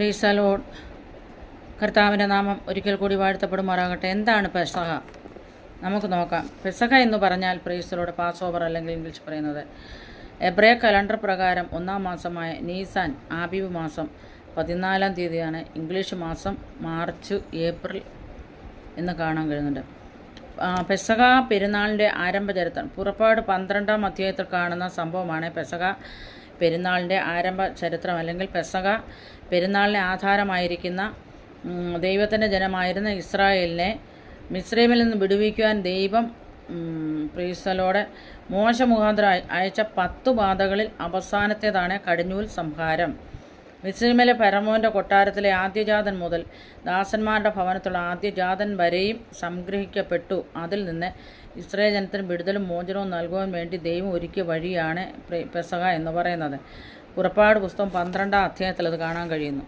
Praise the Lord. കർത്താവിൻ്റെ നാമം ഒരിക്കൽ കൂടി വാഴ്ത്തപ്പെടുമാറാകട്ടെ. എന്താണ് പെസഹ? നമുക്ക് നോക്കാം. പെസഹ എന്ന് പറഞ്ഞാൽ praise the Lord pass over, അല്ലെങ്കിൽ ഇംഗ്ലീഷ് പറയുന്നത് എബ്രേ കലണ്ടർ പ്രകാരം ഒന്നാം മാസമായ നീസാൻ ആബീബ് മാസം 14-ാം തീയതിയാണ്. ഇംഗ്ലീഷ് മാസം മാർച്ച് ഏപ്രിൽ എന്ന് കാണാൻ കഴിയുന്നുണ്ട്. പെസഹ പെരുന്നാളിൻ്റെ ആരംഭ ചരിത്രം പുറപ്പാട് 12-ാം അധ്യായത്തിൽ കാണുന്ന സംഭവമാണ് പെസഹ പെരുന്നാളിൻ്റെ ആരംഭ ചരിത്രം, അല്ലെങ്കിൽ പെസഹ പെരുന്നാളിന് ആധാരമായിരിക്കുന്ന ദൈവത്തിൻ്റെ ജനമായിരുന്ന ഇസ്രായേലിനെ മിസ്രൈമിൽ നിന്ന് വിടുവിക്കുവാൻ ദൈവം പ്രീസലോടെ മോശ മുഖാന്തരം അയച്ച 10 ബാധകളിൽ അവസാനത്തേതാണ് കടിഞ്ഞൂൽ സംഹാരം. മിസ്രൈമിലെ ഫറവോൻ്റെ കൊട്ടാരത്തിലെ ആദ്യജാതൻ മുതൽ ദാസന്മാരുടെ ഭവനത്തുള്ള ആദ്യജാതൻ വരെയും സംഗ്രഹിക്കപ്പെട്ടു. അതിൽ നിന്ന് ഇസ്രായേൽ ജനത്തിന് വിടുതലും മോചനവും നൽകുവാൻ വേണ്ടി ദൈവം ഒരുക്കിയ വഴിയാണ് പെസഹ എന്ന് പറയുന്നത്. പുറപ്പാട് പുസ്തകം 12-ാം അധ്യായത്തിൽ അത് കാണാൻ കഴിയുന്നു.